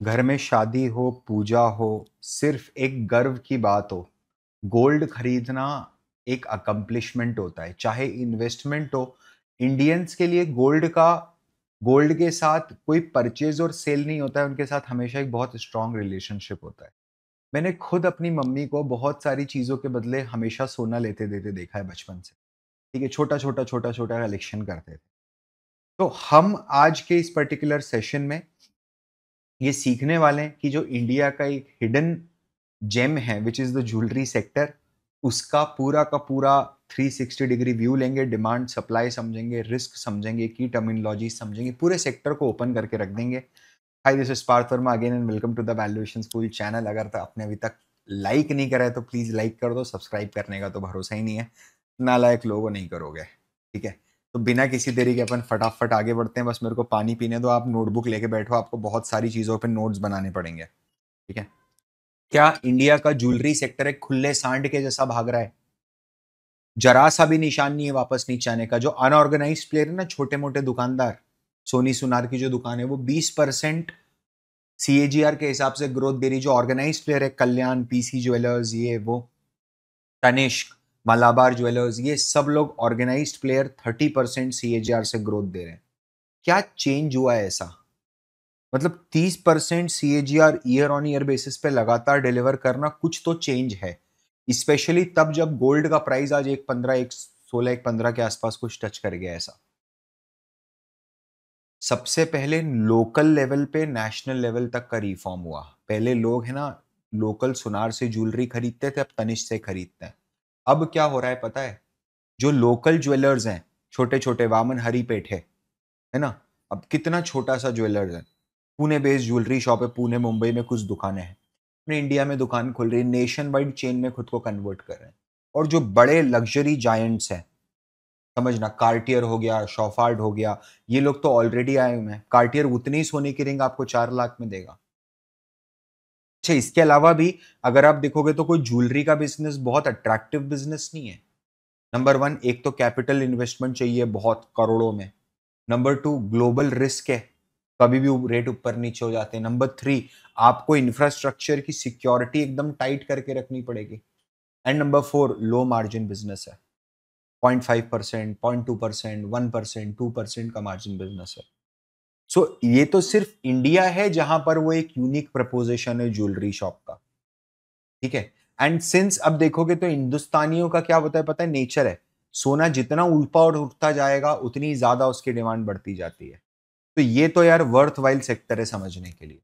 घर में शादी हो, पूजा हो, सिर्फ एक गर्व की बात हो, गोल्ड खरीदना एक अकम्प्लिशमेंट होता है, चाहे इन्वेस्टमेंट हो। इंडियंस के लिए गोल्ड के साथ कोई परचेज़ और सेल नहीं होता है, उनके साथ हमेशा एक बहुत स्ट्रॉन्ग रिलेशनशिप होता है। मैंने खुद अपनी मम्मी को बहुत सारी चीज़ों के बदले हमेशा सोना लेते देते देखा है बचपन से, ठीक है? छोटा-छोटा, छोटा-छोटा कलेक्शन करते थे। तो हम आज के इस पर्टिकुलर सेशन में ये सीखने वाले हैं कि जो इंडिया का एक हिडन जेम है which is the jewellery sector, उसका पूरा का पूरा 360 डिग्री व्यू लेंगे, डिमांड सप्लाई समझेंगे, रिस्क समझेंगे, की टर्मिनोलॉजी समझेंगे, पूरे सेक्टर को ओपन करके रख देंगे। Hi, this is Parth Verma again and welcome to the Valuation School channel. अगर तो आपने अभी तक लाइक नहीं करा है तो प्लीज़ लाइक कर दो, सब्सक्राइब करने का तो भरोसा ही नहीं है, नालायक लोगों नहीं करोगे, ठीक है? तो बिना किसी देरी के अपन फटाफट आगे बढ़ते हैं। बस मेरे को पानी पीने दो, आप नोटबुक लेके बैठो, आपको बहुत सारी चीज़ों पे नोट्स बनाने पड़ेंगे, ठीक है? क्या इंडिया का ज्वेलरी सेक्टर एक खुले सांड के जैसा भाग रहा है? जरा सा भी निशान नहीं है वापस नीचे आने का। जो अनऑर्गेनाइज्ड प्लेयर है ना, छोटे-मोटे दुकानदार, सोनी सुनार की जो दुकान है वो 20% सीएजीआर के हिसाब से ग्रोथ दे रही। जो ऑर्गेनाइज्ड प्लेयर है, कल्याण, पीसी ज्वेलर्स, ये वो, तनिष्क, मलाबार ज्वेलर्स, ये सब लोग ऑर्गेनाइज्ड प्लेयर 30% सीएजीआर से ग्रोथ दे रहे हैं। क्या चेंज हुआ है ऐसा? मतलब 30% CAGR year on year basis पे लगातार डिलीवर करना, कुछ तो चेंज है। स्पेशली तब जब गोल्ड का प्राइस आज 1.15, 1.16, 1.15 के आसपास कुछ टच कर गया ऐसा। सबसे पहले लोकल लेवल पे नेशनल लेवल तक का रिफॉर्म हुआ। पहले लोग है ना, लोकल सुनार से ज्वेलरी खरीदते थे, अब तनिष्क से खरीदते हैं। अब क्या हो रहा है पता है? जो लोकल ज्वेलर्स हैं, छोटे-छोटे वामन हरिपेठ है ना? अब कितना छोटा-सा ज्वेलर्स है। पुणे बेस्ड ज्वेलरी शॉप है, पुणे, मुंबई में कुछ दुकानें हैं। अपने इंडिया में दुकान खुल रही है, नेशन वाइड चेन में खुद को कन्वर्ट कर रहे हैं। और जो बड़े लग्जरी जायंट्स हैं, समझना, कार्टियर हो गया, शॉफार्ड हो गया, ये लोग तो ऑलरेडी आए हुए हैं। कार्टियर उतनी ही सोने की रिंग आपको 4 लाख में देगा। अच्छा, इसके अलावा भी अगर आप देखोगे तो कोई ज्वेलरी का बिज़नेस बहुत अट्रैक्टिव बिज़नेस नहीं है। नंबर 1, एक तो कैपिटल इन्वेस्टमेंट चाहिए बहुत करोड़ों में। नंबर 2, ग्लोबल रिस्क है, कभी भी रेट ऊपर-नीचे हो जाते हैं। नंबर 3, आपको इंफ्रास्ट्रक्चर की सिक्योरिटी एकदम टाइट करके रखनी पड़ेगी। And number 4, low margin business है। 0.5%, 0.2%, 1%, 2% का मार्जिन बिज़नेस है। सो ये तो सिर्फ इंडिया है जहां पर वो एक यूनिक प्रपोजिशन है ज्वेलरी शॉप का, ठीक है? एंड सिंस अब देखोगे तो हिंदुस्तानियों का क्या होता है पता है, नेचर है, सोना जितना ऊपर और उठता जाएगा उतनी ज्यादा उसकी डिमांड बढ़ती जाती है। तो ये तो यार वर्थ वाइल सेक्टर है समझने के लिए।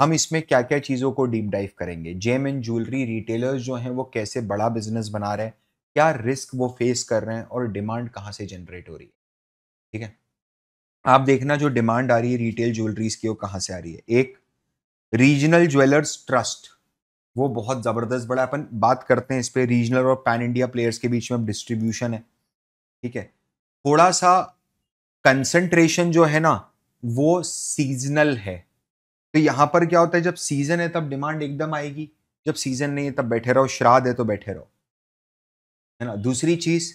हम इसमें क्या-क्या चीज़ों को डीप डाइव करेंगे। जेम एंड ज्वेलरी रिटेलर्स जो हैं वो कैसे बड़ा बिज़नेस बना रहे हैं, क्या रिस्क वो फेस कर रहे हैं और डिमांड कहाँ से जनरेट हो रही है, ठीक है? आप देखना जो डिमांड आ रही है रिटेल ज्वेलरीज़ की वो कहाँ से आ रही है। एक, रीजनल ज्वेलर्स ट्रस्ट, वो बहुत ज़बरदस्त बड़ा है। अपन बात करते हैं इस पे, रीजनल और पैन इंडिया प्लेयर्स के बीच में अब डिस्ट्रीब्यूशन है, ठीक है? थोड़ा-सा कंसंट्रेशन जो है ना, वो सीज़नल है। तो यहाँ पर क्या होता है, जब सीज़न है तब डिमांड एकदम आएगी, जब सीज़न नहीं है तब बैठे रहो, श्राद्ध है तो बैठे रहो, है ना? दूसरी चीज़,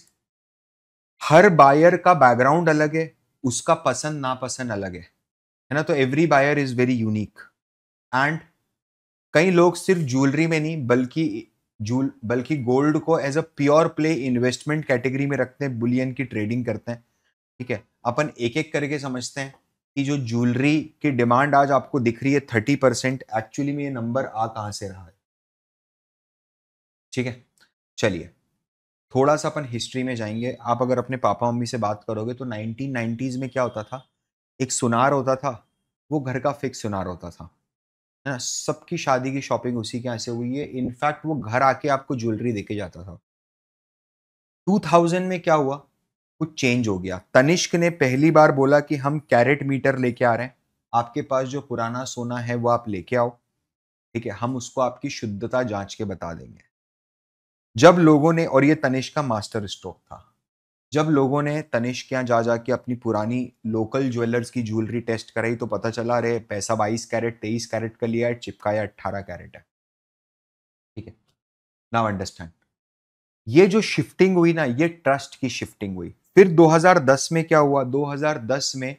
हर बायर का बैकग्राउंड अलग है, उसका पसंद-नापसंद अलग है ना? तो every buyer is very unique. And कई लोग सिर्फ ज्वेलरी में नहीं बल्कि गोल्ड को as a pure play investment category में रखते हैं, बुलियन की ट्रेडिंग करते हैं, ठीक है? अपन एक-एक करके समझते हैं कि जो ज्वेलरी की डिमांड आज आपको दिख रही है 30%, एक्चुअली में ये नंबर आ कहाँ से रहा है, ठीक है? चलिए, थोड़ा-सा अपन हिस्ट्री में जाएँगे। आप अगर अपने पापा-मम्मी से बात करोगे तो 1990s में क्या होता था, एक सुनार होता था, वो घर का फिक्स सुनार होता था, है ना? सबकी शादी की शॉपिंग उसी के यहाँ से हुई है। इनफैक्ट वो घर आके आपको ज्वेलरी देके जाता था। 2000 में क्या हुआ? कुछ चेंज हो गया। तनिष्क ने पहली बार बोला कि हम कैरेट मीटर लेके आ रहे हैं। आपके पास जो पुराना सोना है वो आप लेके आओ, ठीक है? हम उसको आपकी शुद्धता जाँच के बता देंगे। जब लोगों ने, और ये तनिष्क का मास्टर स्ट्रोक था, जब लोगों ने तनिष्क के यहाँ जा के अपनी पुरानी लोकल ज्वेलर्स की ज्वेलरी टेस्ट कराई तो पता चला, अरे पैसा 22 कैरेट 23 कैरेट का लिया है, चिपकाया 18 कैरेट है, ठीक है? नाउ अंडरस्टैंड, ये जो शिफ्टिंग हुई ना, ये ट्रस्ट की शिफ्टिंग हुई। फिर 2010 में क्या हुआ, 2010 में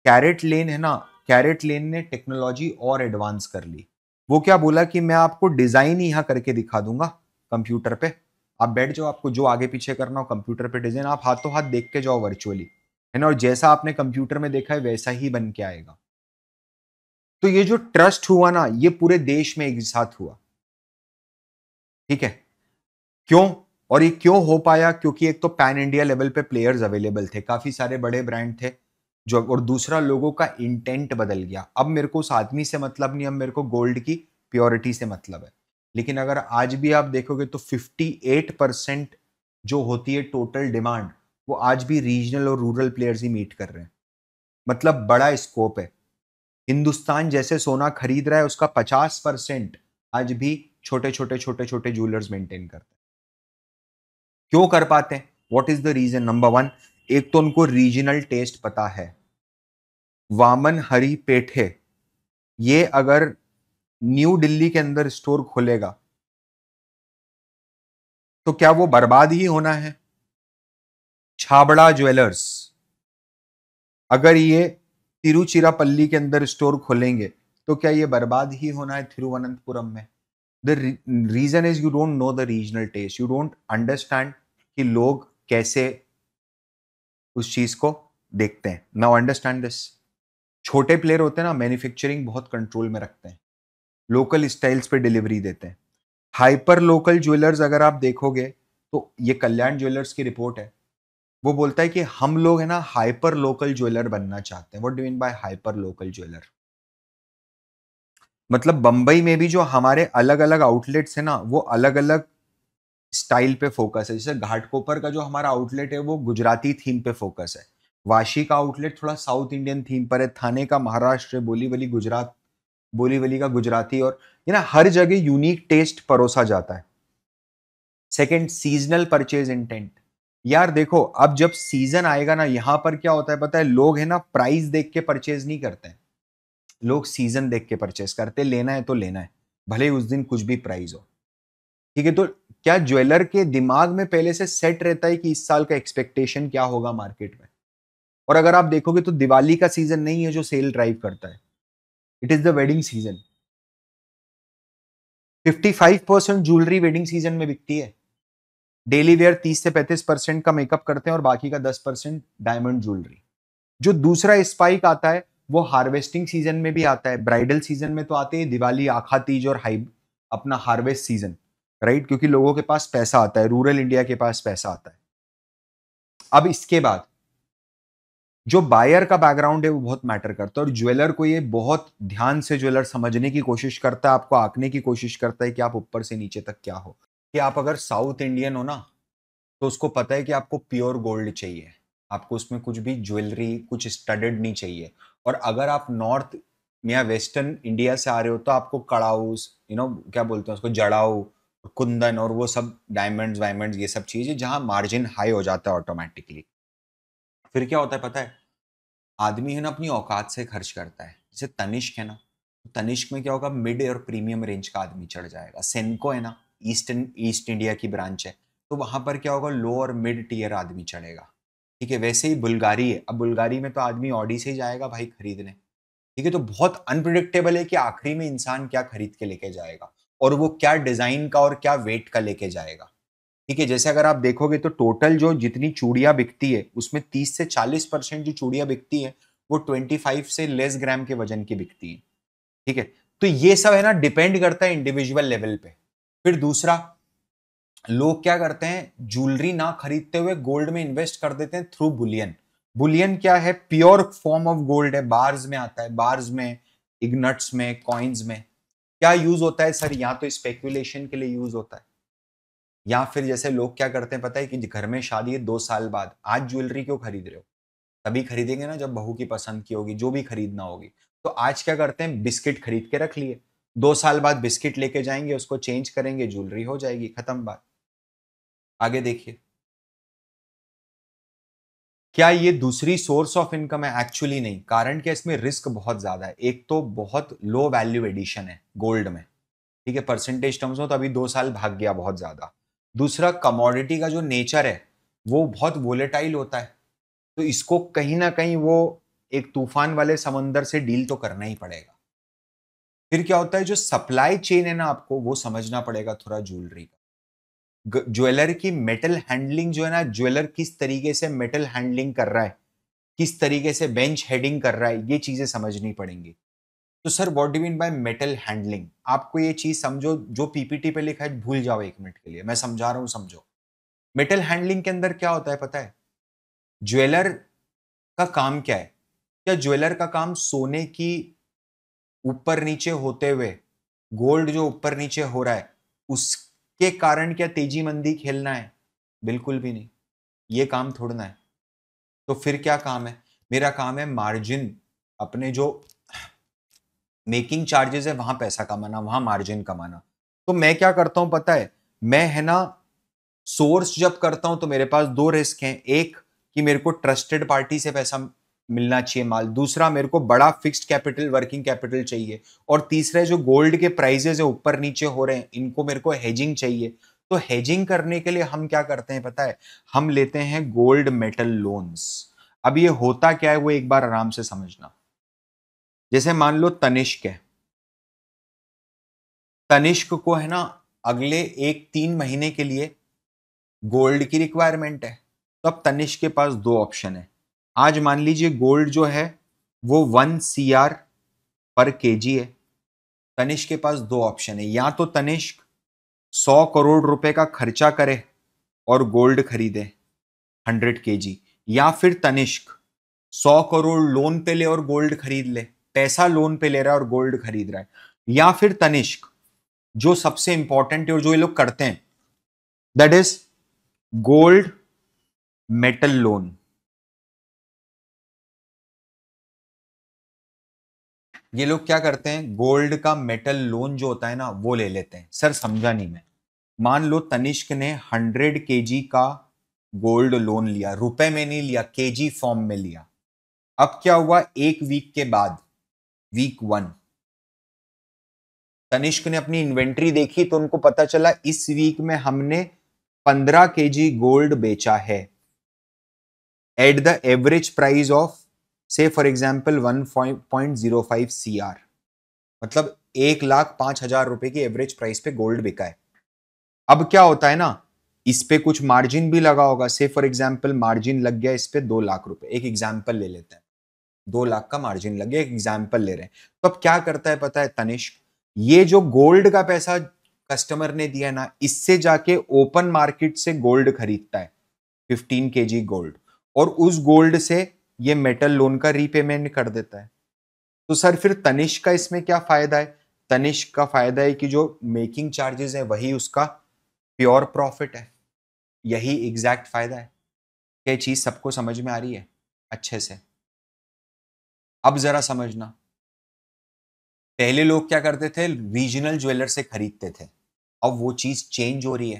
कैरेट लेन है ना, कैरेट लेन ने टेक्नोलॉजी और एडवांस कर ली। वो क्या बोला कि मैं आपको डिजाइन ही यहाँ करके दिखा दूंगा कंप्यूटर पे, आप बैठ जाओ, आपको जो आगे पीछे करना हो कंप्यूटर पे डिजाइन आप हाथों हाथ देख के जाओ वर्चुअली, है ना, और जैसा आपने कंप्यूटर में देखा है वैसा ही बन के आएगा। तो ये जो ट्रस्ट हुआ ना, ये पूरे देश में एक साथ हुआ। ठीक है, क्यों? और ये क्यों हो पाया? क्योंकि एक तो पैन इंडिया लेवल पे प्लेयर्स अवेलेबल थे, काफी सारे बड़े ब्रांड थे जो, और दूसरा लोगों का इंटेंट बदल गया। अब मेरे को उस आदमी से मतलब नहीं, अब मेरे को गोल्ड की प्योरिटी से मतलब है। लेकिन अगर आज भी आप देखोगे तो 58% जो होती है टोटल डिमांड, वो आज भी रीजनल और रूरल प्लेयर्स ही मीट कर रहे हैं। मतलब बड़ा स्कोप है। हिंदुस्तान जैसे सोना खरीद रहा है, उसका 50% आज भी छोटे छोटे छोटे छोटे ज्वेलर्स मेंटेन करते हैं। क्यों कर पाते हैं? What is the reason? Number one, एक तो उनको रीजनल टेस्ट पता है। वामन हरी पेठे, ये अगर न्यू दिल्ली के अंदर स्टोर खोलेगा तो क्या वो बर्बाद ही होना है? छाबड़ा ज्वेलर्स अगर ये तिरुचिरापल्ली के अंदर स्टोर खोलेंगे तो क्या ये बर्बाद ही होना है तिरुवनंतपुरम में? The reason is you don't know the regional taste, you don't understand कि लोग कैसे उस चीज को देखते हैं। Now understand this. छोटे प्लेयर होते हैं ना, मैन्युफैक्चरिंग बहुत कंट्रोल में रखते हैं, लोकल स्टाइल्स पे डिलीवरी देते हैं। हाइपर लोकल ज्वेलर्स अगर आप देखोगे तो ये कल्याण ज्वेलर्स की रिपोर्ट है, वो बोलता है कि हम लोग है ना हाइपर लोकल ज्वेलर बनना चाहते हैं। What do mean by hyper local jeweller? मतलब बंबई में भी जो हमारे अलग अलग आउटलेट्स है ना, वो अलग अलग स्टाइल पे फोकस है। जैसे घाटकोपर का जो हमारा आउटलेट है वो गुजराती थीम पे फोकस है, वाशी का आउटलेट थोड़ा साउथ इंडियन थीम पर है, थाने का महाराष्ट्र, बोलीवली गुजरात, बोलीवली का गुजराती, और ये ना हर जगह यूनिक टेस्ट परोसा जाता है। Second, seasonal purchase intent. यार देखो, अब जब सीजन आएगा ना, यहां पर क्या होता है पता है, लोग है ना प्राइस देख के परचेज नहीं करते हैं, लोग सीजन देख के परचेज करते हैं। लेना है तो लेना है, भले ही उस दिन कुछ भी प्राइस हो। ठीक है, तो क्या ज्वेलर के दिमाग में पहले से सेट रहता है कि इस साल का एक्सपेक्टेशन क्या होगा मार्केट में? और अगर आप देखोगे तो दिवाली का सीजन नहीं है जो सेल ड्राइव करता है, it is the wedding season. 55% jewellery wedding season में बिकती है। डेली वेयर 30 से 35% का मेकअप करते हैं और बाकी का 10% डायमंड ज्वेलरी। जो दूसरा स्पाइक आता है वो हार्वेस्टिंग सीजन में भी आता है, ब्राइडल सीजन में तो आते हैं, दिवाली, आखा तीज और हाई अपना हार्वेस्ट सीजन, राइट, क्योंकि लोगों के पास पैसा आता है, रूरल इंडिया के पास पैसा आता है। अब इसके बाद जो बायर का बैकग्राउंड है वो बहुत मैटर करता है, और ज्वेलर को ये बहुत ध्यान से ज्वेलर समझने की कोशिश करता है, आपको आंकने की कोशिश करता है कि आप ऊपर से नीचे तक क्या हो। कि आप अगर साउथ इंडियन हो ना, तो उसको पता है कि आपको प्योर गोल्ड चाहिए, आपको उसमें कुछ भी ज्वेलरी, कुछ स्टडेड नहीं चाहिए। और अगर आप नॉर्थ या वेस्टर्न इंडिया से आ रहे हो तो आपको कड़ाऊ, क्या बोलते हैं उसको, जड़ाऊ, कुंदन और वो सब डायमंड्स वायमंड्स, ये सब चीजें जहां मार्जिन हाई हो जाता है ऑटोमेटिकली। फिर क्या होता है पता है, आदमी है ना अपनी औकात से खर्च करता है। जैसे तनिष्क है ना, तो तनिष्क में क्या होगा, मिड और प्रीमियम रेंज का आदमी चढ़ जाएगा। सेनको है ना, ईस्ट इंडिया की ब्रांच है, तो वहां पर क्या होगा, लो और मिड टीयर आदमी चढ़ेगा। ठीक है, वैसे ही बुल्गारी है, अब बुल्गारी में तो आदमी ऑडी से ही जाएगा भाई खरीदने। ठीक है, तो बहुत अनप्रिडिक्टेबल है कि आखिरी में इंसान क्या खरीद के लेके जाएगा, और वो क्या डिजाइन का और क्या वेट का लेके जाएगा। ठीक है, जैसे अगर आप देखोगे तो टोटल जो जितनी चूड़ियां बिकती है उसमें 30 से 40% जो चूड़ियां बिकती है वो 25 से लेस ग्राम के वजन की बिकती है। ठीक है, तो ये सब है ना डिपेंड करता है इंडिविजुअल लेवल पे। फिर दूसरा, लोग क्या करते हैं, ज्वेलरी ना खरीदते हुए गोल्ड में इन्वेस्ट कर देते हैं थ्रू बुलियन। बुलियन क्या है, प्योर फॉर्म ऑफ गोल्ड है, बार्स में आता है, बार्स में, इग्नट्स में, कॉइन्स में। क्या यूज होता है सर? यहाँ तो स्पेकुलेशन के लिए यूज होता है, या फिर जैसे लोग क्या करते हैं पता है, कि घर में शादी है 2 साल बाद, आज ज्वेलरी क्यों खरीद रहे हो, तभी खरीदेंगे ना जब बहू की पसंद की होगी, जो भी खरीदना होगी। तो आज क्या करते हैं, बिस्किट खरीद के रख लिए, 2 साल बाद बिस्किट लेके जाएंगे, उसको चेंज करेंगे, ज्वेलरी हो जाएगी, खत्म बात। आगे देखिए, क्या ये दूसरी सोर्स ऑफ इनकम है? एक्चुअली नहीं, कारण क्या, इसमें रिस्क बहुत ज्यादा है। एक तो बहुत लो वैल्यू एडिशन है गोल्ड में, ठीक है, परसेंटेज टर्म्स में तो अभी 2 साल भाग गया बहुत ज्यादा। दूसरा, कमोडिटी का जो नेचर है वो बहुत वोलेटाइल होता है, तो इसको कहीं ना कहीं वो एक तूफान वाले समंदर से डील तो करना ही पड़ेगा। फिर क्या होता है, जो सप्लाई चेन है ना, आपको वो समझना पड़ेगा थोड़ा ज्वेलरी का। ज्वेलर की मेटल हैंडलिंग जो है ना, ज्वेलर किस तरीके से मेटल हैंडलिंग कर रहा है, किस तरीके से बेंच हेडिंग कर रहा है, ये चीजें समझनी पड़ेंगी। तो sir what do mean by metal handling? आपको ये चीज समझो, जो पीपीटी पे लिखा है भूल जाओ 1 मिनट के लिए, मैं समझा रहा हूं, समझो। मेटल हैंडलिंग के अंदर क्या होता है पता है? ज्वेलर का काम क्या है? क्या ज्वेलर का काम सोने की ऊपर नीचे होते हुए, गोल्ड जो ऊपर नीचे हो रहा है, उसके कारण क्या तेजी मंदी खेलना है? बिल्कुल भी नहीं। ये काम थोड़ना है। तो फिर क्या काम है? मेरा काम है मार्जिन, अपने जो मेकिंग चार्जेस है वहां पैसा कमाना, वहां मार्जिन कमाना। तो मैं क्या करता हूं पता है? मैं है ना, सोर्स जब करता हूं तो मेरे पास दो रिस्क हैं। एक कि मेरे को ट्रस्टेड पार्टी से पैसा मिलना चाहिए माल, दूसरा मेरे को बड़ा फिक्स्ड कैपिटल, वर्किंग कैपिटल चाहिए, और तीसरा जो गोल्ड के प्राइजेस है ऊपर नीचे हो रहे हैं, इनको मेरे को हेजिंग चाहिए। तो हेजिंग करने के लिए हम क्या करते हैं पता है? हम लेते हैं गोल्ड मेटल लोन्स। अब ये होता क्या है वो एक बार आराम से समझना। जैसे मान लो तनिष्क है, तनिष्क को है ना अगले 1-3 महीने के लिए गोल्ड की रिक्वायरमेंट है। तो अब तनिष्क के पास दो ऑप्शन है। आज मान लीजिए गोल्ड जो है वो 1 CR पर केजी है। तनिष्क के पास दो ऑप्शन है, या तो तनिष्क 100 करोड़ रुपए का खर्चा करे और गोल्ड खरीदे 100 kg, या फिर तनिष्क 100 करोड़ लोन पे ले और गोल्ड खरीद ले। पैसा लोन पे ले रहा है और गोल्ड खरीद रहा है। या फिर तनिष्क, जो सबसे इंपॉर्टेंट है और जो ये लोग करते हैं, that is gold metal loan. ये लोग क्या करते हैं, गोल्ड का मेटल लोन जो होता है ना वो ले लेते हैं। सर समझा नहीं मैं। मान लो तनिष्क ने 100 kg का गोल्ड लोन लिया, रुपए में नहीं लिया, केजी फॉर्म में लिया। अब क्या हुआ, 1 वीक के बाद, वीक 1, तनिष्क ने अपनी इन्वेंट्री देखी तो उनको पता चला इस वीक में हमने 15 kg गोल्ड बेचा है at the average price of, से फॉर एग्जाम्पल 1.05 CR, मतलब 1,05,000 रुपए की एवरेज प्राइस पे गोल्ड बिका है। अब क्या होता है ना, इस पे कुछ मार्जिन भी लगा होगा, से फॉर एग्जाम्पल मार्जिन लग गया इस पे 2 लाख रुपए, एक एग्जाम्पल ले लेते हैं, 2 लाख का मार्जिन लग गया, एक एग्जाम्पल ले रहे हैं। तो अब क्या करता है पता है तनिष्क, ये जो गोल्ड का पैसा कस्टमर ने दिया ना, इससे जाके ओपन मार्केट से गोल्ड खरीदता है, 15 kg गोल्ड, और उस गोल्ड से ये मेटल लोन का रीपेमेंट कर देता है। तो सर फिर तनिष्क का इसमें क्या फायदा है? तनिष्क का फायदा है कि जो मेकिंग चार्जेस है वही उसका प्योर प्रॉफिट है। यही एग्जैक्ट फायदा है। ये चीज सबको समझ में आ रही है अच्छे से? अब जरा समझना, पहले लोग क्या करते थे, रीजनल ज्वेलर से खरीदते थे। अब वो चीज चेंज हो रही है।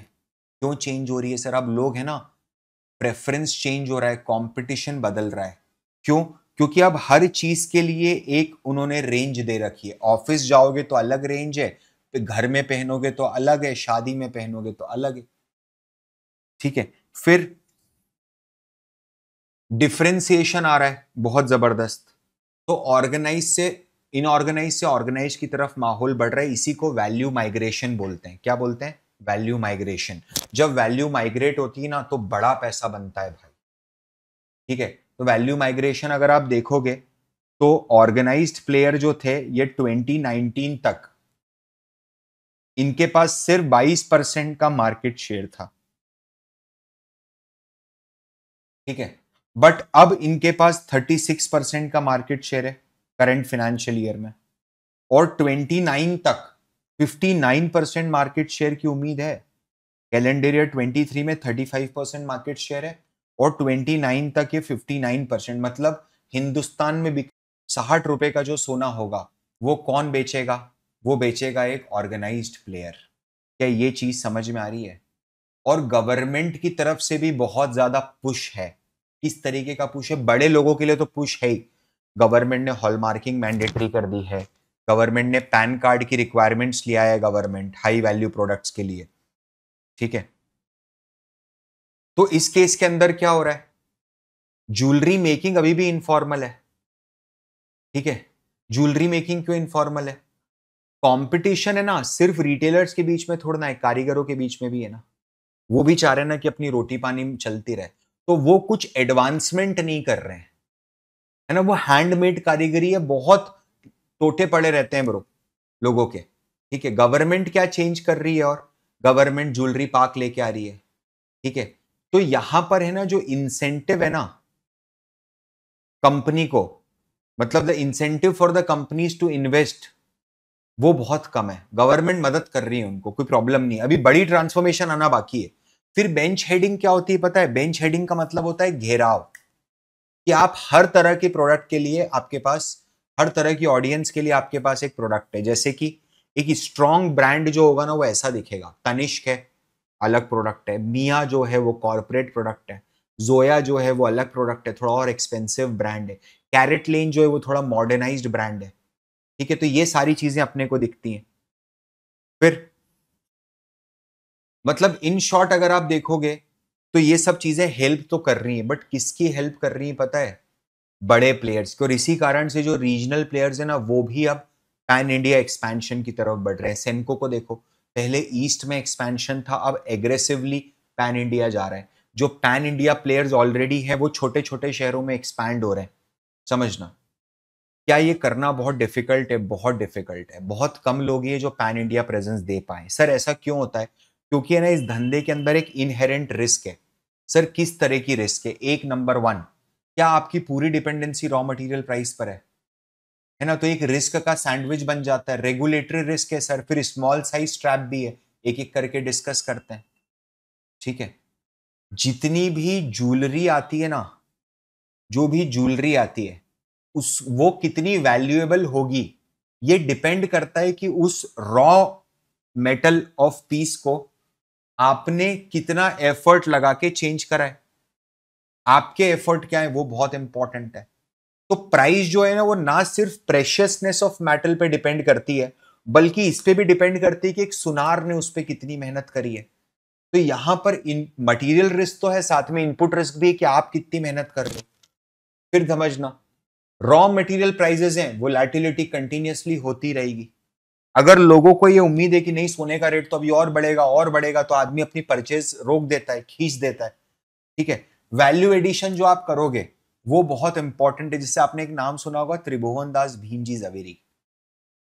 क्यों चेंज हो रही है सर? अब लोग है ना, प्रेफरेंस चेंज हो रहा है, कंपटीशन बदल रहा है। क्यों? क्योंकि अब हर चीज के लिए एक उन्होंने रेंज दे रखी है। ऑफिस जाओगे तो अलग रेंज है, फिर घर में पहनोगे तो अलग है, शादी में पहनोगे तो अलग है। ठीक है, फिर डिफरेंशिएशन आ रहा है बहुत जबरदस्त। तो ऑर्गेनाइज से इनऑर्गेनाइज से ऑर्गेनाइज की तरफ माहौल बढ़ रहा है। इसी को वैल्यू माइग्रेशन बोलते हैं। क्या बोलते हैं? Value migration. जब वैल्यू माइग्रेट होती है ना तो बड़ा पैसा बनता है भाई। ठीक है, तो वैल्यू माइग्रेशन अगर आप देखोगे तो ऑर्गेनाइज्ड प्लेयर जो थे ये 2019 तक इनके पास सिर्फ 22% का मार्केट शेयर था। ठीक है, बट अब इनके पास 36% का मार्केट शेयर है करंट फाइनेंशियल ईयर में, और 29 तक 59% मार्केट शेयर की उम्मीद है। कैलेंडर ईयर 23 में 35% मार्केट शेयर है, और 29 तक ये 59%। मतलब हिंदुस्तान में 60 रुपए का जो सोना होगा वो कौन बेचेगा? वो बेचेगा एक ऑर्गेनाइज्ड प्लेयर। क्या ये चीज समझ में आ रही है? और गवर्नमेंट की तरफ से भी बहुत ज्यादा पुश है। किस तरीके का पुश है? बड़े लोगों के लिए तो पुश है ही। गवर्नमेंट ने हॉलमार्किंग मैंडेटरी कर दी है। गवर्नमेंट ने पैन कार्ड की रिक्वायरमेंट्स लिया है गवर्नमेंट, हाई वैल्यू प्रोडक्ट्स के लिए। ठीक है, तो इस केस के अंदर क्या हो रहा है, ज्वेलरी मेकिंग अभी भी इनफॉर्मल है। ठीक है? ज्वेलरी मेकिंग क्यों इनफॉर्मल है? कंपटीशन है ना, सिर्फ रिटेलर्स के बीच में थोड़ा ना है, कारीगरों के बीच में भी है ना। वो भी चाह रहे हैं ना कि अपनी रोटी पानी चलती रहे। तो वो कुछ एडवांसमेंट नहीं कर रहे हैं, है ना? वो हैंडमेड कारीगरी है, बहुत टोटे पड़े रहते हैं ब्रो लोगों के। ठीक है? गवर्नमेंट क्या चेंज कर रही है, और गवर्नमेंट ज्वेलरी पार्क लेके आ रही है। ठीक है? तो यहां पर है ना, जो इंसेंटिव है ना कंपनी को, मतलब the incentive for the companies to invest, वो बहुत कम है। गवर्नमेंट मदद कर रही है उनको, कोई प्रॉब्लम नहीं। अभी बड़ी ट्रांसफॉर्मेशन आना बाकी है। फिर बेंच हेडिंग क्या होती है पता है? बेंच हेडिंग का मतलब होता है घेराव, कि आप हर तरह के प्रोडक्ट के लिए आपके पास, हर तरह की ऑडियंस के लिए आपके पास एक प्रोडक्ट है। जैसे कि एक स्ट्रॉन्ग ब्रांड जो होगा ना, वो ऐसा दिखेगा। तनिष्क है, अलग प्रोडक्ट है। मिया जो है वो कॉर्पोरेट प्रोडक्ट है। जोया जो है वो अलग प्रोडक्ट है, थोड़ा और एक्सपेंसिव ब्रांड है। कैरेट लेन जो है वो थोड़ा मॉडर्नाइज्ड ब्रांड है। ठीक है? तो ये सारी चीजें अपने को दिखती हैं। फिर मतलब इन शॉर्ट अगर आप देखोगे तो ये सब चीजें हेल्प तो कर रही हैं, बट किसकी हेल्प कर रही है पता है? बड़े प्लेयर्स को। और इसी कारण से जो रीजनल प्लेयर्स है ना, वो भी अब पैन इंडिया एक्सपेंशन की तरफ बढ़ रहे हैं। सेनको को देखो, पहले ईस्ट में एक्सपेंशन था, अब एग्रेसिवली पैन इंडिया जा रहा है। जो पैन इंडिया प्लेयर्स ऑलरेडी हैं वो छोटे छोटे शहरों में एक्सपैंड हो रहे हैं। समझना, क्या ये करना बहुत डिफिकल्ट है? बहुत डिफिकल्ट है। बहुत कम लोग ये जो पैन इंडिया प्रेजेंस दे पाए। सर ऐसा क्यों होता है? क्योंकि है ना, इस धंधे के अंदर एक इनहेरेंट रिस्क है। सर किस तरह की रिस्क है? एक, नंबर वन, क्या आपकी पूरी डिपेंडेंसी रॉ मटेरियल प्राइस पर है ना? तो एक रिस्क का सैंडविच बन जाता है। रेगुलेटरी रिस्क है सर, फिर स्मॉल साइज ट्रैप भी है। एक एक करके डिस्कस करते हैं। ठीक है? जितनी भी ज्वेलरी आती है ना, जो भी ज्वेलरी आती है, उस वो कितनी वैल्यूएबल होगी, ये डिपेंड करता है कि उस रॉ मेटल ऑफ पीस को आपने कितना एफर्ट लगा के चेंज करा है। आपके एफर्ट क्या है, वो बहुत इंपॉर्टेंट है। तो प्राइस जो है ना, वो ना सिर्फ प्रेशियसनेस ऑफ मेटल पे डिपेंड करती है, बल्कि इस पे भी डिपेंड करती है कि एक सुनार ने उस पे कितनी मेहनत करी है। तो यहां पर इन मटेरियल रिस्क तो है, साथ में इनपुट रिस्क भी है कि आप कितनी मेहनत कर रहे हो। फिर समझना, रॉ मटेरियल प्राइसेस हैं, वोलैटिलिटी कंटिन्यूअसली होती रहेगी। अगर लोगों को ये उम्मीद है कि नहीं सोने का रेट तो अभी और बढ़ेगा और बढ़ेगा, तो आदमी अपनी परचेज रोक देता है, खींच देता है। ठीक है? वैल्यू एडिशन जो आप करोगे वो बहुत इंपॉर्टेंट है। जिससे आपने एक नाम सुना होगा, त्रिभुवन दास भीमजी जवेरी।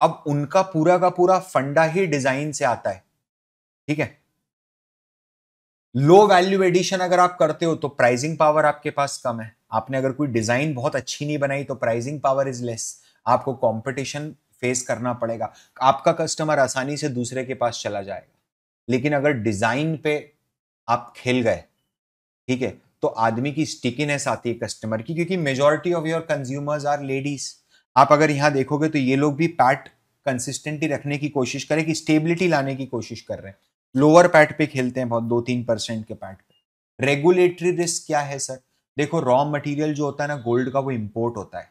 अब उनका पूरा का पूरा फंडा ही डिजाइन से आता है। ठीक है? लो वैल्यू एडिशन अगर आप करते हो तो प्राइसिंग पावर आपके पास कम है। आपने अगर कोई डिजाइन बहुत अच्छी नहीं बनाई तो प्राइसिंग पावर इज लेस। आपको कंपटीशन फेस करना पड़ेगा। आपका कस्टमर आसानी से दूसरे के पास चला जाएगा। लेकिन अगर डिजाइन पे आप खेल गए, ठीक है, तो आदमी की स्टिकीनेस आती है कस्टमर की, क्योंकि majority of your consumers are ladies. आप अगर यहां देखोगे तो ये लोग भी पैट कंसिस्टेंटली रखने की कोशिश करें, कि स्टेबिलिटी लाने की कोशिश कर रहे हैं। लोअर पैट पे खेलते हैं बहुत, 2-3% के पैट पे। रेगुलेटरी रिस्क क्या है सर? देखो, रॉ मटेरियल जो होता है ना गोल्ड का, वो इंपोर्ट होता है।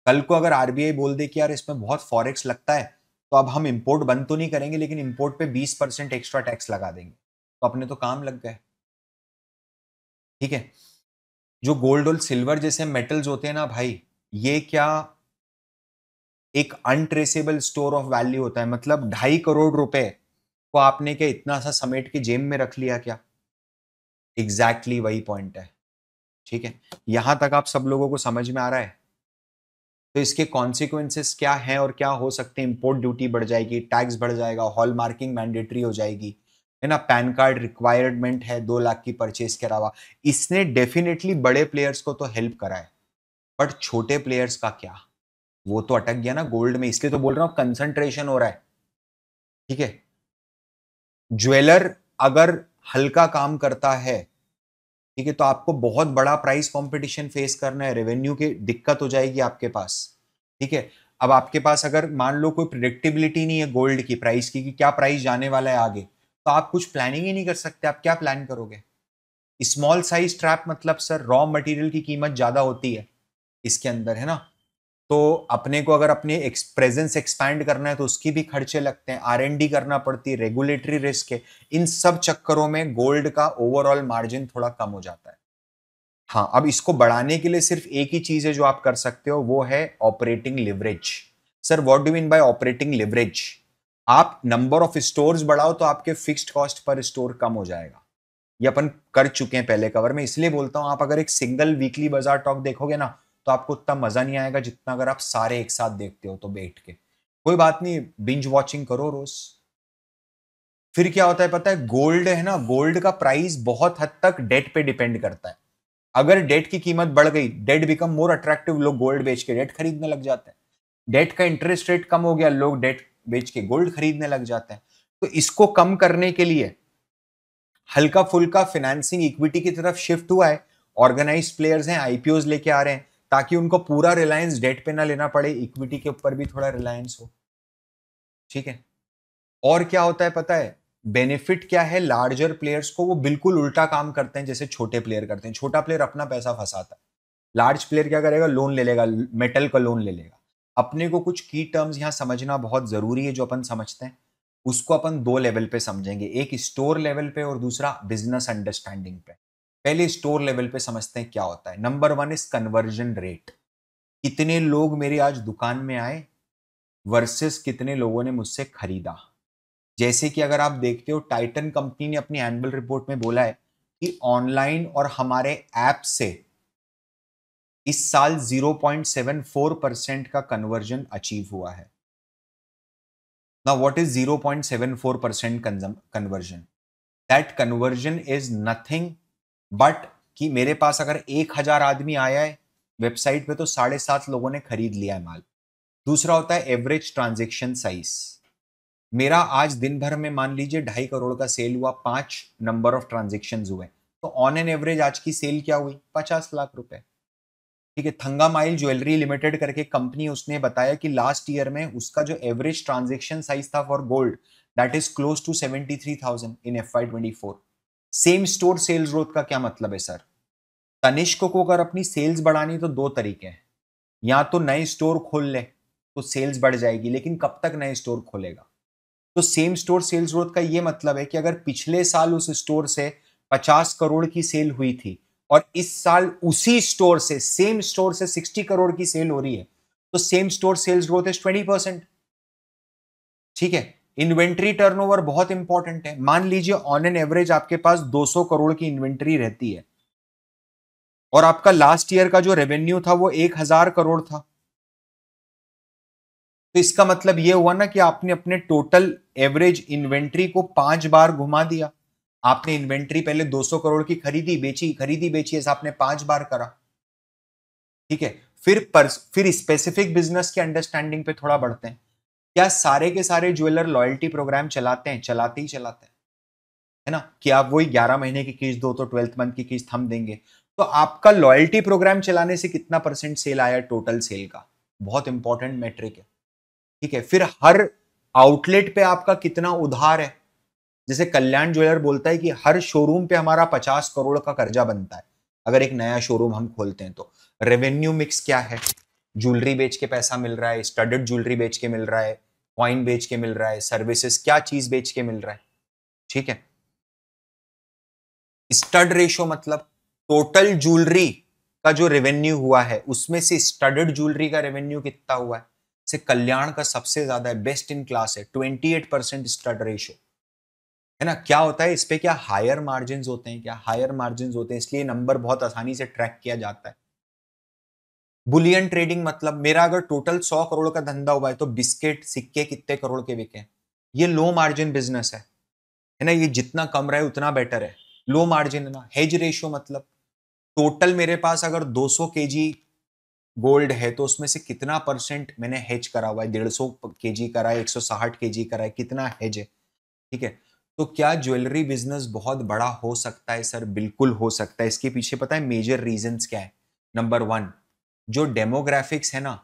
कल को अगर आरबीआई बोल दे कि यार इसमें बहुत फॉरेक्स लगता है, तो अब हम इंपोर्ट बंद तो नहीं करेंगे, लेकिन इंपोर्ट पे 20% एक्स्ट्रा टैक्स लगा देंगे, तो अपने तो काम लग गए। ठीक है? जो गोल्ड और सिल्वर जैसे मेटल्स होते हैं ना भाई, ये क्या एक अनट्रेसेबल स्टोर ऑफ वैल्यू होता है। मतलब 2.5 करोड़ रुपए को आपने क्या इतना सा समेट के जेब में रख लिया क्या? एग्जैक्टली वही पॉइंट है। ठीक है? यहां तक आप सब लोगों को समझ में आ रहा है? तो इसके कॉन्सिक्वेंसेस क्या हैं और क्या हो सकते हैं? इंपोर्ट ड्यूटी बढ़ जाएगी, टैक्स बढ़ जाएगा, हॉल मार्किंग मैंडेटरी हो जाएगी, है ना? पैन कार्ड रिक्वायरमेंट है 2 लाख की परचेज के अलावा। इसने डेफिनेटली बड़े प्लेयर्स को तो हेल्प करा है, बट छोटे प्लेयर्स का क्या? वो तो अटक गया ना गोल्ड में। इसलिए तो बोल रहा हूं कंसंट्रेशन हो रहा है। ठीक है? ज्वेलर अगर हल्का काम करता है, ठीक है, तो आपको बहुत बड़ा प्राइस कंपटीशन फेस करना है, रेवेन्यू की दिक्कत हो जाएगी आपके पास। ठीक है? अब आपके पास अगर मान लो कोई प्रिडिक्टेबिलिटी नहीं है गोल्ड की प्राइस की, कि क्या प्राइस जाने वाला है आगे, तो आप कुछ प्लानिंग ही नहीं कर सकते। आप क्या प्लान करोगे? स्मॉल साइज ट्रैप मतलब सर रॉ मटेरियल की कीमत ज्यादा होती है इसके अंदर, है ना? तो अपने को अगर अपनी प्रेजेंस एक्सपैंड करना है तो उसकी भी खर्चे लगते हैं, आर&डी करना पड़ती है, रेगुलेटरी रिस्क है। इन सब चक्करों में गोल्ड का ओवरऑल मार्जिन थोड़ा कम हो जाता है। हाँ, अब इसको बढ़ाने के लिए सिर्फ एक ही चीज है जो आप कर सकते हो, वो है operating leverage. Sir what do mean by operating leverage? आप नंबर ऑफ स्टोर्स बढ़ाओ तो आपके फिक्स्ड कॉस्ट पर स्टोर कम हो जाएगा। ये अपन कर चुके हैं पहले कवर में, इसलिए बोलता हूं आप अगर एक सिंगल वीकली बाजार टॉक देखोगे ना तो आपको उतना मजा नहीं आएगा जितना अगर आप सारे एक साथ देखते हो तो बैठ के। कोई बात नहीं, बिंज वॉचिंग करो रोज। फिर क्या होता है पता है, गोल्ड है ना, गोल्ड का प्राइस बहुत हद तक डेट पे डिपेंड करता है। अगर डेट की कीमत बढ़ गई, डेट बिकम मोर अट्रैक्टिव, लोग गोल्ड बेच के डेट खरीदने लग जाते हैं। डेट का इंटरेस्ट रेट कम हो गया, लोग डेट बेच के गोल्ड खरीदने लग जाते हैं। तो इसको कम करने के लिए हल्का फुल्का फाइनेंसिंग इक्विटी की तरफ शिफ्ट हुआ है। ऑर्गेनाइज प्लेयर्स हैं, आईपीओज लेके आ रहे हैं ताकि उनको पूरा रिलायंस डेट पे ना लेना पड़े, इक्विटी के ऊपर भी थोड़ा रिलायंस हो। ठीक है। और क्या होता है पता है, बेनिफिट क्या है लार्जर प्लेयर्स को, वो बिल्कुल उल्टा काम करते हैं जैसे छोटे प्लेयर करते हैं। छोटा प्लेयर अपना पैसा फंसाता है, लार्ज प्लेयर क्या करेगा, लोन ले लेगा, मेटल का लोन ले लेगा। अपने को कुछ की टर्म्स यहां समझना बहुत जरूरी है जो अपन समझते हैं, उसको अपन दो लेवल पे समझेंगे, एक स्टोर लेवल पे और दूसरा बिजनेस अंडरस्टैंडिंग पे। पहले स्टोर लेवल पे समझते हैं क्या होता है। Number one is conversion rate. कितने लोग मेरे आज दुकान में आए वर्सेस कितने लोगों ने मुझसे खरीदा। जैसे कि अगर आप देखते हो, टाइटन कंपनी ने अपनी एनुअल रिपोर्ट में बोला है कि ऑनलाइन और हमारे ऐप से इस साल 0.74% का कन्वर्जन अचीव हुआ है। Now what is 0.74% conversion? That conversion is nothing but कि मेरे पास अगर 1,000 आदमी आया है वेबसाइट पे तो 7.5 लोगों ने खरीद लिया है माल। दूसरा होता है एवरेज ट्रांजेक्शन साइज। मेरा आज दिन भर में मान लीजिए 2.5 करोड़ का सेल हुआ, 5 नंबर ऑफ ट्रांजेक्शन हुए, तो ऑन एन एवरेज आज की सेल क्या हुई, 50 लाख रुपए। ठीक है। थंगा माइल ज्वेलरी लिमिटेड करके कंपनी, उसने बताया कि लास्ट ईयर में उसका जो एवरेज ट्रांजेक्शन साइज था for gold, that is close to 73,000 in FY24। Same store sales growth का क्या मतलब है सर? तनिष्क को अगर अपनी सेल्स बढ़ानी तो दो तरीके हैं, या तो नए स्टोर खोल ले तो सेल्स बढ़ जाएगी, लेकिन कब तक नए स्टोर खोलेगा? तो सेम स्टोर सेल्स ग्रोथ का ये मतलब है कि अगर पिछले साल उस स्टोर से 50 करोड़ की सेल हुई थी और इस साल उसी स्टोर से, सेम स्टोर से 60 करोड़ की सेल हो रही है, तो same store sales growth is 20%। ठीक है। इन्वेंट्री टर्नओवर बहुत इंपॉर्टेंट है। मान लीजिए ऑन एन एवरेज आपके पास 200 करोड़ की इन्वेंट्री रहती है और आपका लास्ट ईयर का जो रेवेन्यू था वो 1,000 करोड़ था, तो इसका मतलब यह हुआ ना कि आपने अपने टोटल एवरेज इन्वेंट्री को 5 बार घुमा दिया। आपने इन्वेंट्री पहले 200 करोड़ की खरीदी बेची, खरीदी बेची, ऐसा आपने 5 बार करा। ठीक है। फिर स्पेसिफिक बिजनेस की अंडरस्टैंडिंग पे थोड़ा बढ़ते हैं। क्या सारे के सारे ज्वेलर लॉयल्टी प्रोग्राम चलाते हैं? चलाते ही चलाते हैं, है ना, कि आप वही 11 महीने की किस्त दो तो 12th मंथ की किस्त हम देंगे। तो आपका लॉयल्टी प्रोग्राम चलाने से कितना परसेंट सेल आया टोटल सेल का, बहुत इंपॉर्टेंट मेट्रिक है। ठीक है। फिर हर आउटलेट पे आपका कितना उधार है। जैसे कल्याण ज्वेलर बोलता है कि हर शोरूम पे हमारा 50 करोड़ का कर्जा बनता है अगर एक नया शोरूम हम खोलते हैं तो। रेवेन्यू मिक्स क्या है, ज्वेलरी बेच के पैसा मिल रहा है, स्टडेड ज्वेलरी बेच के मिल रहा है, कॉइन बेच के मिल रहा है, सर्विसेज क्या चीज बेच के मिल रहा है। ठीक है। स्टड रेशो मतलब टोटल ज्वेलरी का जो रेवेन्यू हुआ है उसमें से स्टडेड ज्वेलरी का रेवेन्यू कितना हुआ है। से कल्याण का सबसे ज्यादा है, बेस्ट इन क्लास है, 28% स्टड रेशो, है ना। क्या होता है इस पे, क्या हायर मार्जिन होते हैं, क्या हायर मार्जिन होते हैं, इसलिए नंबर बहुत आसानी से ट्रैक किया जाता है। बुलियन ट्रेडिंग मतलब मेरा अगर टोटल 100 करोड़ का धंधा हुआ है तो बिस्किट सिक्के कितने करोड़ के बिके, ये लो मार्जिन बिजनेस है ना, ये जितना कम रहे उतना बेटर है, लो मार्जिन है ना। हेज रेशियो मतलब टोटल मेरे पास अगर 200 केजी गोल्ड है तो उसमें से कितना परसेंट मैंने हेज करा हुआ है, 150 केजी करा है, 160 केजी करा है, कितना हेज है। ठीक है। तो क्या ज्वेलरी बिजनेस बहुत बड़ा हो सकता है सर? बिल्कुल हो सकता है। इसके पीछे पता है मेजर रीजंस क्या है? नंबर वन, जो डेमोग्राफिक्स है ना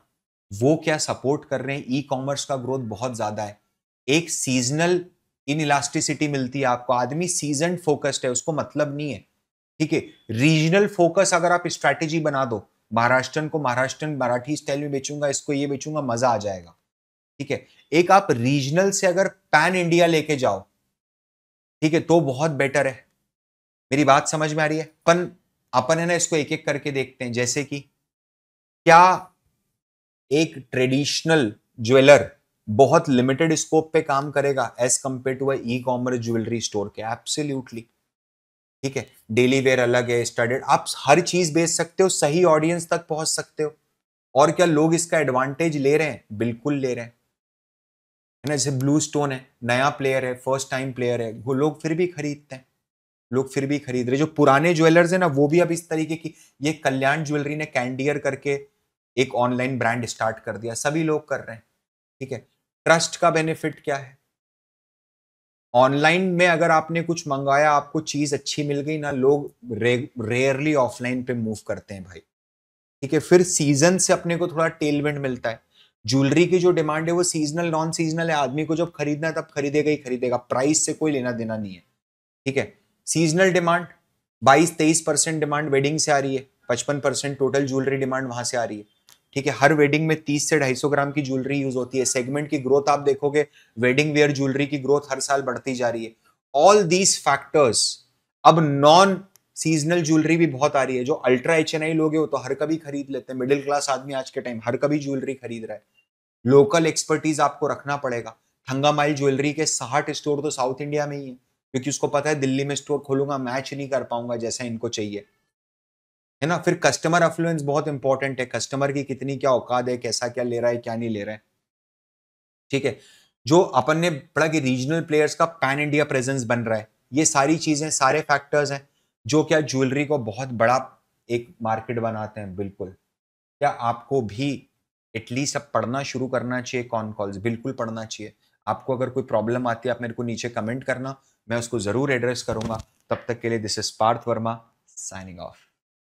वो क्या सपोर्ट कर रहे हैं, ई कॉमर्स का ग्रोथ बहुत ज्यादा है। एक सीजनल इन इलास्टिसिटी मिलती है आपको, आदमी सीजन फोकस्ड है, उसको मतलब नहीं है। ठीक है। रीजनल फोकस अगर आप स्ट्रैटेजी बना दो, महाराष्ट्रन को महाराष्ट्रन मराठी स्टाइल में बेचूंगा, इसको ये बेचूंगा, मजा आ जाएगा। ठीक है। एक आप रीजनल से अगर पैन इंडिया लेके जाओ, ठीक है, तो बहुत बेटर है। मेरी बात समझ में आ रही है? अपन है ना इसको एक-एक करके देखते हैं, जैसे कि क्या एक ट्रेडिशनल ज्वेलर बहुत लिमिटेड स्कोप पे काम करेगा as compare to a e-commerce jewellery store के? एब्सोल्युटली। ठीक है, डेली वेयर अलग है, स्टडेड, आप हर चीज बेच सकते हो, सही ऑडियंस तक पहुंच सकते हो। और क्या लोग इसका एडवांटेज ले रहे हैं? बिल्कुल ले रहे हैं, है ना। जैसे ब्लू स्टोन है, नया प्लेयर है, फर्स्ट टाइम प्लेयर है, वो लोग फिर भी खरीदते हैं, लोग फिर भी खरीद रहे। जो पुराने ज्वेलर्स है ना, वो भी अब इस तरीके की, ये कल्याण ज्वेलरी ने कैंडियर करके एक ऑनलाइन ब्रांड स्टार्ट कर दिया, सभी लोग कर रहे हैं। ठीक है, ट्रस्ट का बेनिफिट क्या है? ऑनलाइन में अगर आपने कुछ मंगाया, आपको चीज अच्छी मिल गई ना, लोग रेयरली ऑफलाइन पे मूव करते हैं भाई। ठीक है, फिर सीजन से अपने को थोड़ा टेलविंड मिलता है। ज्वेलरी की जो डिमांड है वो सीजनल नॉन सीजनल है, आदमी को जब खरीदना है तब खरीदेगा ही खरीदेगा, प्राइस से कोई लेना देना नहीं है। ठीक है, सीजनल डिमांड 22-23% डिमांड वेडिंग से आ रही है, 55% टोटल ज्वेलरी डिमांड वहां से आ रही है। ठीक है, हर वेडिंग में 30 से 250 ग्राम की ज्वेलरी यूज होती है। सेगमेंट की ग्रोथ आप देखोगे, वेडिंग वेयर ज्वेलरी की ग्रोथ हर साल बढ़ती जा रही है। ऑल दीज फैक्टर्स, अब नॉन सीजनल ज्वेलरी भी बहुत आ रही है। जो अल्ट्रा एचएनआई लोग हैं वो तो हर कभी खरीद लेते हैं, मिडिल क्लास आदमी आज के टाइम हर कभी ज्वेलरी खरीद रहा है। लोकल एक्सपर्टीज आपको रखना पड़ेगा। थंगामाइल ज्वेलरी के 60 स्टोर तो साउथ इंडिया में ही है, क्योंकि उसको पता है दिल्ली में स्टोर खोलूंगा मैच नहीं कर पाऊंगा जैसा इनको चाहिए, है ना। फिर कस्टमर अफ्लुएंस बहुत इंपॉर्टेंट है, कस्टमर की कितनी क्या औकात है, कैसा क्या ले रहा है, क्या नहीं ले रहा है। ठीक है, जो अपन ने पढ़ा कि रीजनल प्लेयर्स का पैन इंडिया प्रेजेंस बन रहा है, ये सारी चीजें, सारे फैक्टर्स हैं जो क्या ज्वेलरी को बहुत बड़ा एक मार्केट बनाते हैं। बिल्कुल। क्या आपको भी एटलीस्ट अब पढ़ना शुरू करना चाहिए कॉन कॉल्स, बिल्कुल पढ़ना चाहिए। आपको अगर कोई प्रॉब्लम आती है, आप मेरे को नीचे कमेंट करना, मैं उसको जरूर एड्रेस करूंगा। तब तक के लिए this is Parth Verma, signing of.